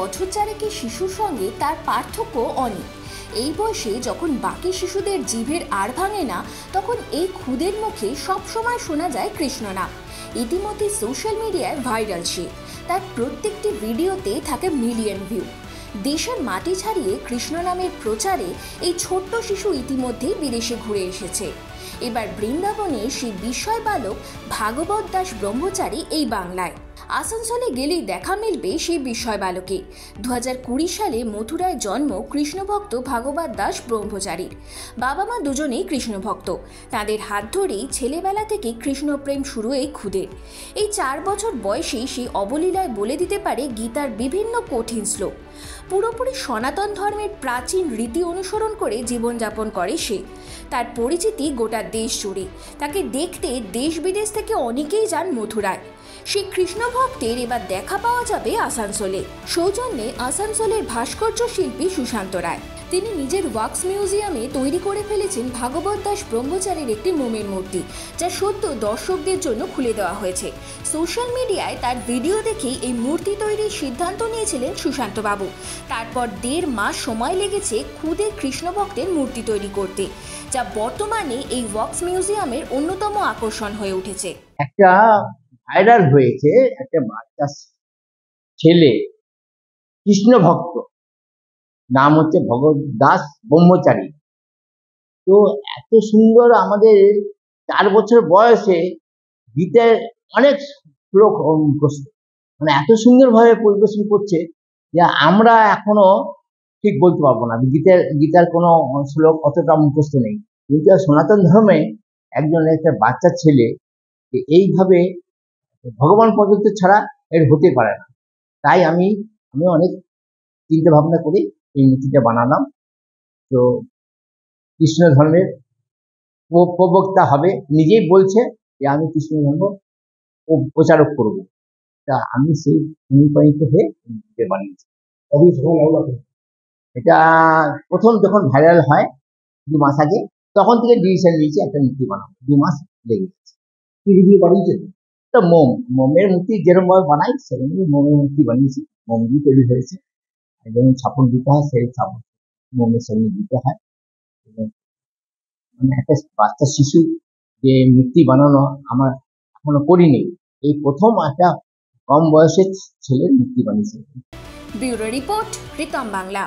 বছর চারেকের শিশুর সঙ্গে তার পার্থক্য অনেক। এই বয়সে যখন বাকি শিশুদের জিভের আড় ভাঙে না, তখন এই খুদের মুখে সবসময় শোনা যায় কৃষ্ণ নাম। ইতিমধ্যে সোশ্যাল মিডিয়ায় ভাইরাল সে। তার প্রত্যেকটি ভিডিওতে থাকে মিলিয়ন ভিউ। দেশের মাটি ছাড়িয়ে কৃষ্ণ নামের প্রচারে এই ছোট্ট শিশু ইতিমধ্যেই বিদেশে ঘুরে এসেছে। এবার বৃন্দাবনে সেই বিস্ময় বালক ভাগবত দাস ব্রহ্মচারী এই বাংলায়। আসানসোলে গেলেই দেখা মিলবে সেই বিস্ময় বালকে। 2020 সালে মথুরায় জন্ম কৃষ্ণভক্ত ভাগবত দাস ব্রহ্মচারীর। বাবা মা দুজনেই কৃষ্ণভক্ত। তাদের হাত ধরেই ছেলেবেলা থেকে কৃষ্ণপ্রেম শুরু এই খুদের। এই 4 বছর বয়সেই সেই অবলীলায় বলে দিতে পারে গীতার বিভিন্ন কঠিন শ্লোক। পুরোপুরি সনাতন ধর্মের প্রাচীন রীতি অনুসরণ করে জীবনযাপন করে সে। তার পরিচিতি গোটা দেশ জুড়ে। তাকে দেখতে দেশ বিদেশ থেকে অনেকেই যান মথুরায়। সেই কৃষ্ণ ভক্তের এবার দেখা পাওয়া যাবে আসানসোলে। সৌজন্যে আসানসোলের ভাস্কর্য শিল্পী সুশান্ত রায়। তিনি নিজের ওয়াক্স মিউজিয়ামে তৈরি করে ফেলেছেন ভাগবত দাস ব্রহ্মচারীর একটি মোমের মূর্তি, যা সদ্য দর্শকদের জন্য খুলে দেওয়া হয়েছে। সোশ্যাল মিডিয়ায় তার ভিডিও দেখেই এই মূর্তি তৈরির সিদ্ধান্ত নিয়েছিলেন সুশান্তবাবু। তারপর 1.5 মাস সময় লেগেছে খুদে কৃষ্ণ ভক্তের মূর্তি তৈরি করতে, যা বর্তমানে এই ওয়াক্স মিউজিয়ামের অন্যতম আকর্ষণ হয়ে উঠেছে। একটা ভাইরাল হয়েছে একটা বাচ্চা ছেলে কৃষ্ণ ভক্ত, নাম হচ্ছে ভগবত দাস ব্রহ্মচারী। তো এত সুন্দর, আমাদের 4 বছর বয়সে গীতার অনেক শ্লোক মুখস্থ, মানে এত সুন্দরভাবে পরিবেশন করছে যে আমরা এখনো ঠিক বলতে পারবো না। গীতার কোনো শ্লোক অতটা মুখস্থ নেই, কিন্তু সনাতন ধর্মে একটা বাচ্চা ছেলে এইভাবে ভগবান পর্যন্ত ছাড়া এর হতে পারে না। তাই আমি অনেক চিন্তা ভাবনা করে এই মূর্তিটা বানালাম। তো কৃষ্ণ ধর্মের প্রবক্তা হবে, নিজেই বলছে যে আমি কৃষ্ণ ধর্ম প্রচারক করব। তা আমি সেই অনুপ্রাণিত হয়ে মূর্তিটা বানিয়েছি। এটা প্রথম যখন ভাইরাল হয় 2 মাস আগে, তখন থেকে ডিসিশন নিয়েছি একটা মূর্তি বানাবো। 2 মাস লেগে গেছে। কি ভিডিও বানিয়েছে? একটা মোমের মূর্তি যেরকম ভাবে বানাই সেরকমই মোমের মূর্তি বানিয়েছি। মোম দিয়ে তৈরি হয়েছে, যেমন ছাপন দিতে হয় সেই ছাপন মোমের সঙ্গে দিতে হয়। মানে একটা বাচ্চা শিশু যে মূর্তি বানানো আমার এখনো করিনি, এই প্রথম একটা কম বয়সের ছেলের মূর্তি বানিয়েছে। Bureau report, Ritam Bangla.